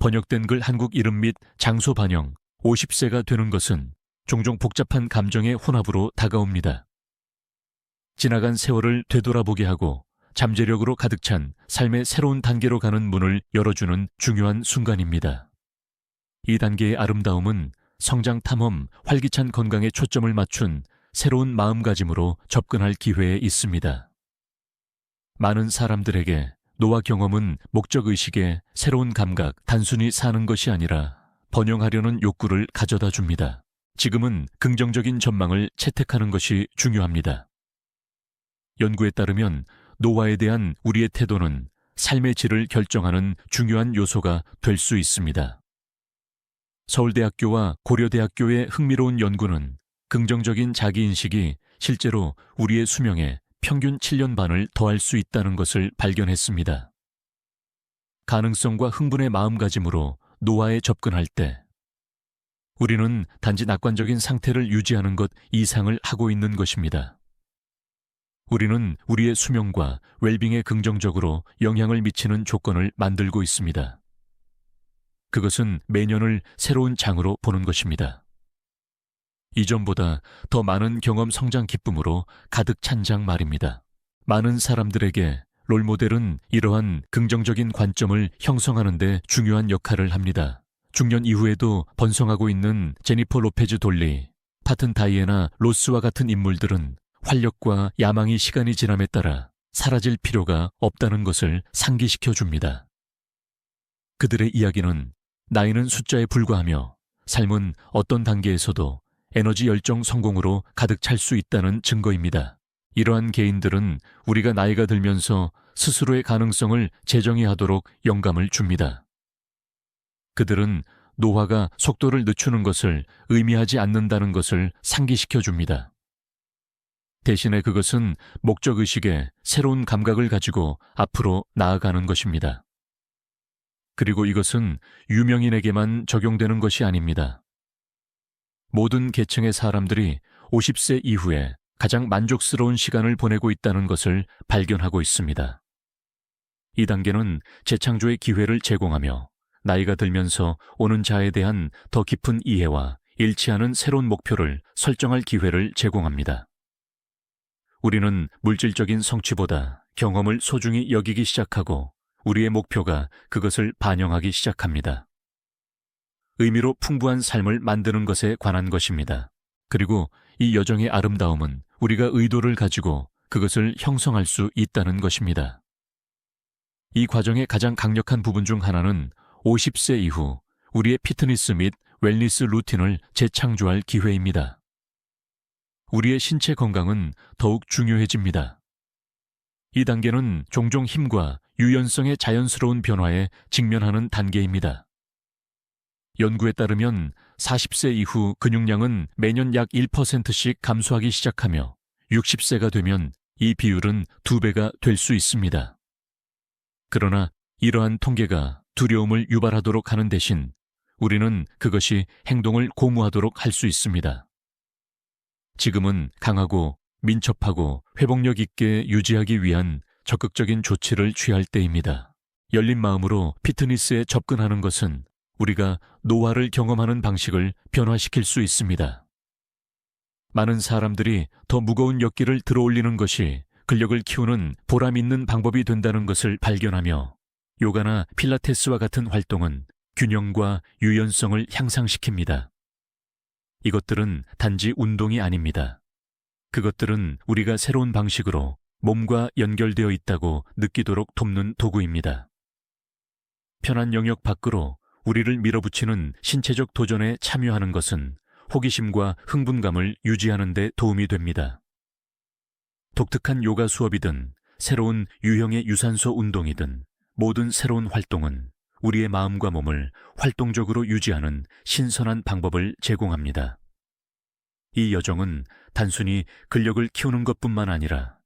번역된 글 한국 이름 및 장소 반영 50세가 되는 것은 종종 복잡한 감정의 혼합으로 다가옵니다. 지나간 세월을 되돌아보게 하고 잠재력으로 가득 찬 삶의 새로운 단계로 가는 문을 열어주는 중요한 순간입니다. 이 단계의 아름다움은 성장 탐험, 활기찬 건강에 초점을 맞춘 새로운 마음가짐으로 접근할 기회에 있습니다. 많은 사람들에게 노화 경험은 목적의식의 새로운 감각, 단순히 사는 것이 아니라 번영하려는 욕구를 가져다 줍니다. 지금은 긍정적인 전망을 채택하는 것이 중요합니다. 연구에 따르면 노화에 대한 우리의 태도는 삶의 질을 결정하는 중요한 요소가 될 수 있습니다. 서울대학교와 고려대학교의 흥미로운 연구는 긍정적인 자기인식이 실제로 우리의 수명에 평균 7년 반을 더할 수 있다는 것을 발견했습니다. 가능성과 흥분의 마음가짐으로 노화에 접근할 때 우리는 단지 낙관적인 상태를 유지하는 것 이상을 하고 있는 것입니다. 우리는 우리의 수명과 웰빙에 긍정적으로 영향을 미치는 조건을 만들고 있습니다. 그것은 매년을 새로운 장으로 보는 것입니다. 이전보다 더 많은 경험 성장 기쁨으로 가득 찬 장 말입니다. 많은 사람들에게 롤모델은 이러한 긍정적인 관점을 형성하는 데 중요한 역할을 합니다. 중년 이후에도 번성하고 있는 제니퍼 로페즈 돌리, 파튼 다이애나 로스와 같은 인물들은 활력과 야망이 시간이 지남에 따라 사라질 필요가 없다는 것을 상기시켜 줍니다. 그들의 이야기는 나이는 숫자에 불과하며 삶은 어떤 단계에서도 에너지 열정 성공으로 가득 찰 수 있다는 증거입니다. 이러한 개인들은 우리가 나이가 들면서 스스로의 가능성을 재정의하도록 영감을 줍니다. 그들은 노화가 속도를 늦추는 것을 의미하지 않는다는 것을 상기시켜 줍니다. 대신에 그것은 목적의식의 새로운 감각을 가지고 앞으로 나아가는 것입니다. 그리고 이것은 유명인에게만 적용되는 것이 아닙니다. 모든 계층의 사람들이 50세 이후에 가장 만족스러운 시간을 보내고 있다는 것을 발견하고 있습니다. 이 단계는 재창조의 기회를 제공하며 나이가 들면서 오는 자에 대한 더 깊은 이해와 일치하는 새로운 목표를 설정할 기회를 제공합니다. 우리는 물질적인 성취보다 경험을 소중히 여기기 시작하고 우리의 목표가 그것을 반영하기 시작합니다. 의미로 풍부한 삶을 만드는 것에 관한 것입니다. 그리고 이 여정의 아름다움은 우리가 의도를 가지고 그것을 형성할 수 있다는 것입니다. 이 과정의 가장 강력한 부분 중 하나는 50세 이후 우리의 피트니스 및 웰니스 루틴을 재창조할 기회입니다. 우리의 신체 건강은 더욱 중요해집니다. 이 단계는 종종 힘과 유연성의 자연스러운 변화에 직면하는 단계입니다. 연구에 따르면 40세 이후 근육량은 매년 약 1%씩 감소하기 시작하며 60세가 되면 이 비율은 2배가 될 수 있습니다. 그러나 이러한 통계가 두려움을 유발하도록 하는 대신 우리는 그것이 행동을 고무하도록 할 수 있습니다. 지금은 강하고 민첩하고 회복력 있게 유지하기 위한 적극적인 조치를 취할 때입니다. 열린 마음으로 피트니스에 접근하는 것은 우리가 노화를 경험하는 방식을 변화시킬 수 있습니다. 많은 사람들이 더 무거운 역기를 들어올리는 것이 근력을 키우는 보람 있는 방법이 된다는 것을 발견하며 요가나 필라테스와 같은 활동은 균형과 유연성을 향상시킵니다. 이것들은 단지 운동이 아닙니다. 그것들은 우리가 새로운 방식으로 몸과 연결되어 있다고 느끼도록 돕는 도구입니다. 편한 영역 밖으로 우리를 밀어붙이는 신체적 도전에 참여하는 것은 호기심과 흥분감을 유지하는 데 도움이 됩니다. 독특한 요가 수업이든 새로운 유형의 유산소 운동이든 모든 새로운 활동은 우리의 마음과 몸을 활동적으로 유지하는 신선한 방법을 제공합니다. 이 여정은 단순히 근력을 키우는 것뿐만 아니라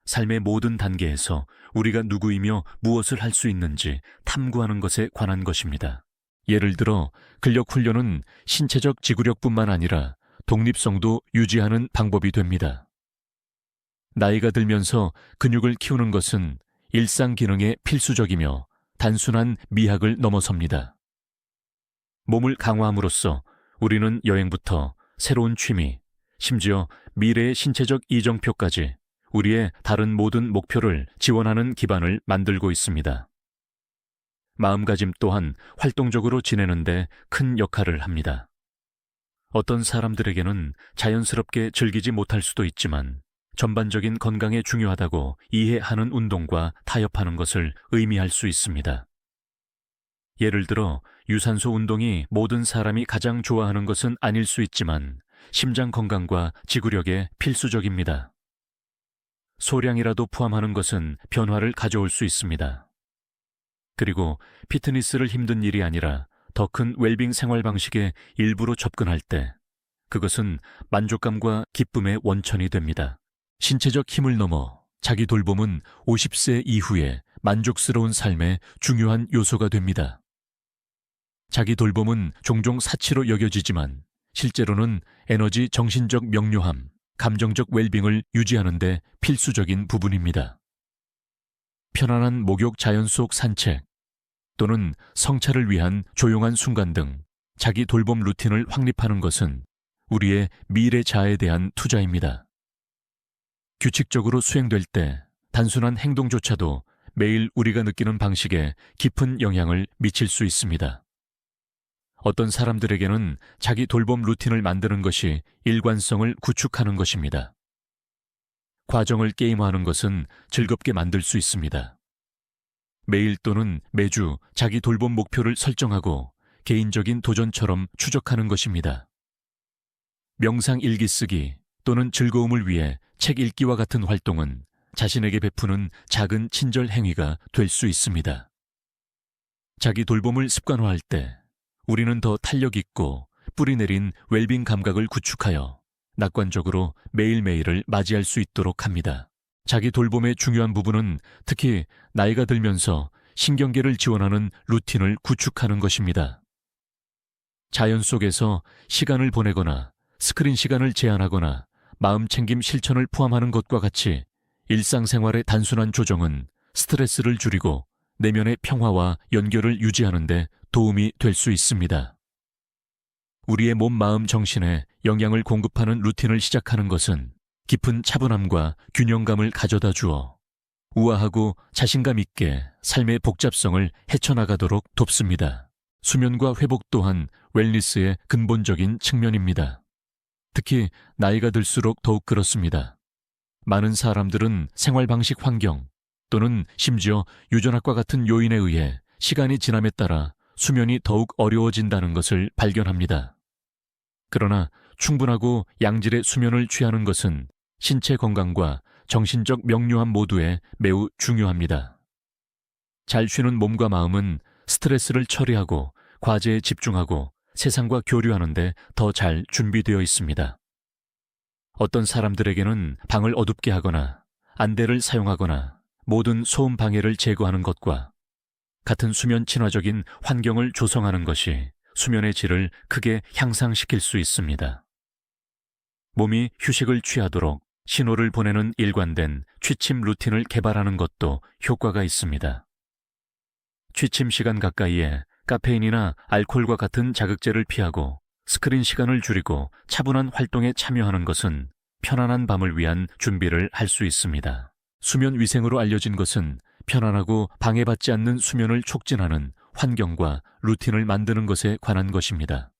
삶의 모든 단계에서 우리가 누구이며 무엇을 할 수 있는지 탐구하는 것에 관한 것입니다. 예를 들어 근력 훈련은 신체적 지구력뿐만 아니라 독립성도 유지하는 방법이 됩니다. 나이가 들면서 근육을 키우는 것은 일상 기능에 필수적이며 단순한 미학을 넘어섭니다. 몸을 강화함으로써 우리는 여행부터 새로운 취미, 심지어 미래의 신체적 이정표까지 우리의 다른 모든 목표를 지원하는 기반을 만들고 있습니다. 마음가짐 또한 활동적으로 지내는데 큰 역할을 합니다. 어떤 사람들에게는 자연스럽게 즐기지 못할 수도 있지만 전반적인 건강에 중요하다고 이해하는 운동과 타협하는 것을 의미할 수 있습니다. 예를 들어 유산소 운동이 모든 사람이 가장 좋아하는 것은 아닐 수 있지만 심장 건강과 지구력에 필수적입니다. 소량이라도 포함하는 것은 변화를 가져올 수 있습니다. 그리고 피트니스를 힘든 일이 아니라 더 큰 웰빙 생활 방식의 일부로 접근할 때 그것은 만족감과 기쁨의 원천이 됩니다. 신체적 힘을 넘어 자기 돌봄은 50세 이후에 만족스러운 삶의 중요한 요소가 됩니다. 자기 돌봄은 종종 사치로 여겨지지만 실제로는 에너지 정신적 명료함, 감정적 웰빙을 유지하는 데 필수적인 부분입니다. 편안한 목욕 자연 속 산책 또는 성찰을 위한 조용한 순간 등 자기 돌봄 루틴을 확립하는 것은 우리의 미래 자아에 대한 투자입니다. 규칙적으로 수행될 때 단순한 행동조차도 매일 우리가 느끼는 방식에 깊은 영향을 미칠 수 있습니다. 어떤 사람들에게는 자기 돌봄 루틴을 만드는 것이 일관성을 구축하는 것입니다. 과정을 게임화하는 것은 즐겁게 만들 수 있습니다. 매일 또는 매주 자기 돌봄 목표를 설정하고 개인적인 도전처럼 추적하는 것입니다. 명상 일기 쓰기 또는 즐거움을 위해 책 읽기와 같은 활동은 자신에게 베푸는 작은 친절 행위가 될 수 있습니다. 자기 돌봄을 습관화할 때 우리는 더 탄력 있고 뿌리내린 웰빙 감각을 구축하여 낙관적으로 매일매일을 맞이할 수 있도록 합니다. 자기 돌봄의 중요한 부분은 특히 나이가 들면서 신경계를 지원하는 루틴을 구축하는 것입니다. 자연 속에서 시간을 보내거나 스크린 시간을 제한하거나 마음챙김 실천을 포함하는 것과 같이 일상생활의 단순한 조정은 스트레스를 줄이고 내면의 평화와 연결을 유지하는 데 도움이 될 수 있습니다. 우리의 몸, 마음, 정신에 영양을 공급하는 루틴을 시작하는 것은 깊은 차분함과 균형감을 가져다 주어 우아하고 자신감 있게 삶의 복잡성을 헤쳐나가도록 돕습니다. 수면과 회복 또한 웰니스의 근본적인 측면입니다. 특히 나이가 들수록 더욱 그렇습니다. 많은 사람들은 생활 방식 환경 또는 심지어 유전학과 같은 요인에 의해 시간이 지남에 따라 수면이 더욱 어려워진다는 것을 발견합니다. 그러나 충분하고 양질의 수면을 취하는 것은 신체 건강과 정신적 명료함 모두에 매우 중요합니다. 잘 쉬는 몸과 마음은 스트레스를 처리하고 과제에 집중하고 세상과 교류하는 데 더 잘 준비되어 있습니다. 어떤 사람들에게는 방을 어둡게 하거나 안대를 사용하거나 모든 소음 방해를 제거하는 것과 같은 수면 친화적인 환경을 조성하는 것이 수면의 질을 크게 향상시킬 수 있습니다. 몸이 휴식을 취하도록 신호를 보내는 일관된 취침 루틴을 개발하는 것도 효과가 있습니다. 취침 시간 가까이에 카페인이나 알코올과 같은 자극제를 피하고 스크린 시간을 줄이고 차분한 활동에 참여하는 것은 편안한 밤을 위한 준비를 할 수 있습니다. 수면 위생으로 알려진 것은 편안하고 방해받지 않는 수면을 촉진하는 환경과 루틴을 만드는 것에 관한 것입니다.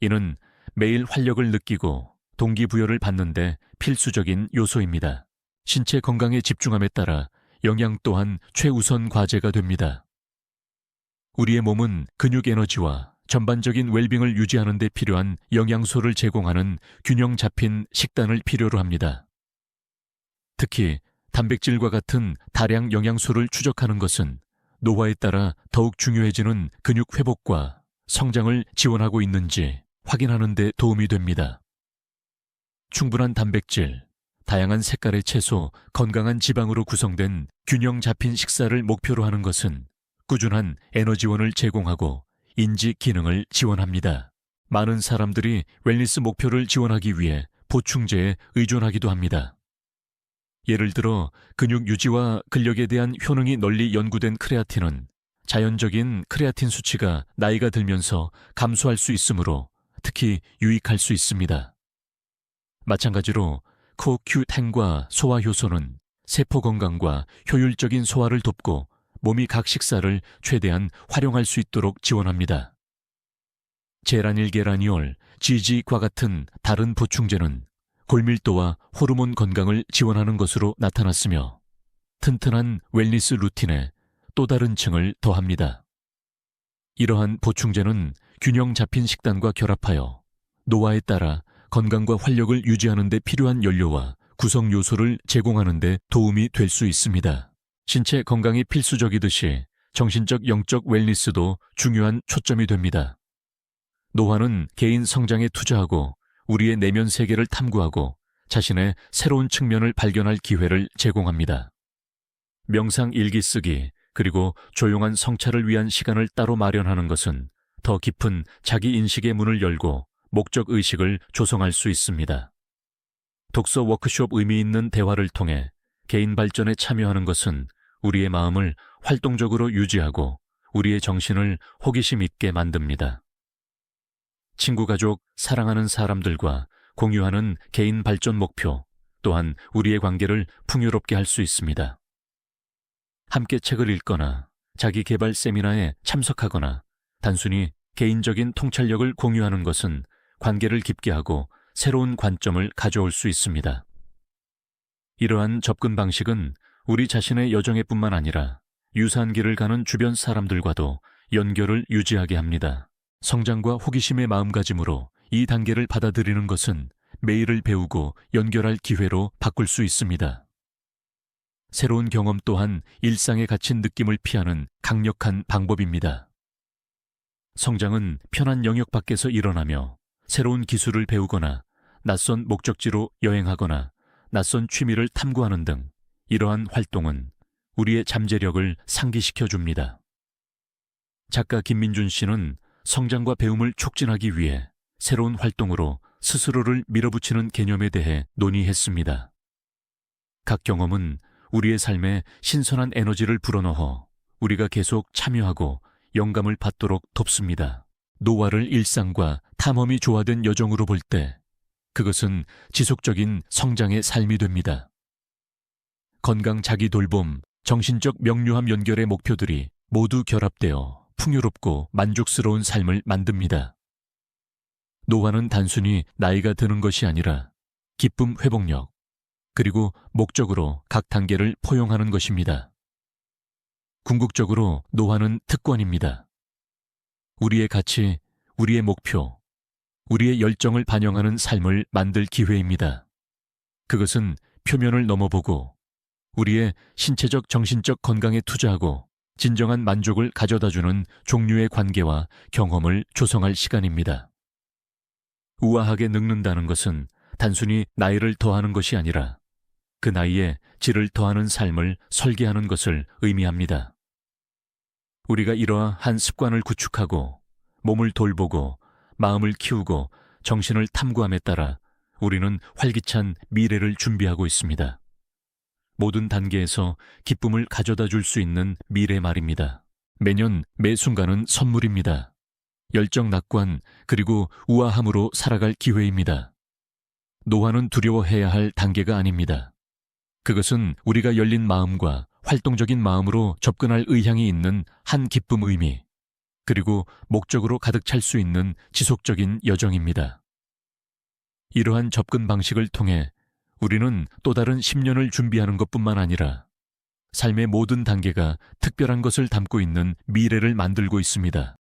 이는 매일 활력을 느끼고 동기부여를 받는데 필수적인 요소입니다. 신체 건강에 집중함에 따라 영양 또한 최우선 과제가 됩니다. 우리의 몸은 근육 에너지와 전반적인 웰빙을 유지하는 데 필요한 영양소를 제공하는 균형 잡힌 식단을 필요로 합니다. 특히 단백질과 같은 다량 영양소를 추적하는 것은 노화에 따라 더욱 중요해지는 근육 회복과 성장을 지원하고 있는지 확인하는 데 도움이 됩니다. 충분한 단백질, 다양한 색깔의 채소, 건강한 지방으로 구성된 균형 잡힌 식사를 목표로 하는 것은 꾸준한 에너지원을 제공하고 인지 기능을 지원합니다. 많은 사람들이 웰니스 목표를 지원하기 위해 보충제에 의존하기도 합니다. 예를 들어 근육 유지와 근력에 대한 효능이 널리 연구된 크레아틴은 자연적인 크레아틴 수치가 나이가 들면서 감소할 수 있으므로 특히 유익할 수 있습니다. 마찬가지로 CoQ10과 소화효소는 세포 건강과 효율적인 소화를 돕고 몸이 각 식사를 최대한 활용할 수 있도록 지원합니다. 제라닐게라니올, GG과 같은 다른 보충제는 골밀도와 호르몬 건강을 지원하는 것으로 나타났으며 튼튼한 웰니스 루틴에 또 다른 층을 더합니다. 이러한 보충제는 균형 잡힌 식단과 결합하여 노화에 따라 건강과 활력을 유지하는 데 필요한 연료와 구성 요소를 제공하는 데 도움이 될 수 있습니다. 신체 건강이 필수적이듯이 정신적 영적 웰니스도 중요한 초점이 됩니다. 노화는 개인 성장에 투자하고 우리의 내면 세계를 탐구하고 자신의 새로운 측면을 발견할 기회를 제공합니다. 명상 일기 쓰기 그리고 조용한 성찰을 위한 시간을 따로 마련하는 것은 더 깊은 자기 인식의 문을 열고 목적 의식을 조성할 수 있습니다. 독서 워크숍 의미 있는 대화를 통해 개인 발전에 참여하는 것은 우리의 마음을 활동적으로 유지하고 우리의 정신을 호기심 있게 만듭니다. 친구, 가족, 사랑하는 사람들과 공유하는 개인 발전 목표 또한 우리의 관계를 풍요롭게 할 수 있습니다. 함께 책을 읽거나 자기 개발 세미나에 참석하거나 단순히 개인적인 통찰력을 공유하는 것은 관계를 깊게 하고 새로운 관점을 가져올 수 있습니다. 이러한 접근 방식은 우리 자신의 여정에 뿐만 아니라 유사한 길을 가는 주변 사람들과도 연결을 유지하게 합니다. 성장과 호기심의 마음가짐으로 이 단계를 받아들이는 것은 매일을 배우고 연결할 기회로 바꿀 수 있습니다. 새로운 경험 또한 일상에 갇힌 느낌을 피하는 강력한 방법입니다. 성장은 편한 영역 밖에서 일어나며 새로운 기술을 배우거나 낯선 목적지로 여행하거나 낯선 취미를 탐구하는 등 이러한 활동은 우리의 잠재력을 상기시켜 줍니다. 작가 김민준 씨는 성장과 배움을 촉진하기 위해 새로운 활동으로 스스로를 밀어붙이는 개념에 대해 논의했습니다. 각 경험은 우리의 삶에 신선한 에너지를 불어넣어 우리가 계속 참여하고 영감을 받도록 돕습니다. 노화를 일상과 탐험이 조화된 여정으로 볼 때 그것은 지속적인 성장의 삶이 됩니다. 건강 자기 돌봄, 정신적 명료함 연결의 목표들이 모두 결합되어 풍요롭고 만족스러운 삶을 만듭니다. 노화는 단순히 나이가 드는 것이 아니라 기쁨 회복력, 그리고 목적으로 각 단계를 포용하는 것입니다. 궁극적으로 노화는 특권입니다. 우리의 가치, 우리의 목표, 우리의 열정을 반영하는 삶을 만들 기회입니다. 그것은 표면을 넘어보고 우리의 신체적 정신적 건강에 투자하고 진정한 만족을 가져다주는 종류의 관계와 경험을 조성할 시간입니다. 우아하게 늙는다는 것은 단순히 나이를 더하는 것이 아니라 그 나이에 질을 더하는 삶을 설계하는 것을 의미합니다. 우리가 이러한 습관을 구축하고 몸을 돌보고 마음을 키우고 정신을 탐구함에 따라 우리는 활기찬 미래를 준비하고 있습니다. 모든 단계에서 기쁨을 가져다 줄 수 있는 미래 말입니다. 매년 매 순간은 선물입니다. 열정 낙관 그리고 우아함으로 살아갈 기회입니다. 노화는 두려워해야 할 단계가 아닙니다. 그것은 우리가 열린 마음과 활동적인 마음으로 접근할 의향이 있는 한 기쁨 의미, 그리고 목적으로 가득 찰 수 있는 지속적인 여정입니다. 이러한 접근 방식을 통해 우리는 또 다른 10년을 준비하는 것뿐만 아니라 삶의 모든 단계가 특별한 것을 담고 있는 미래를 만들고 있습니다.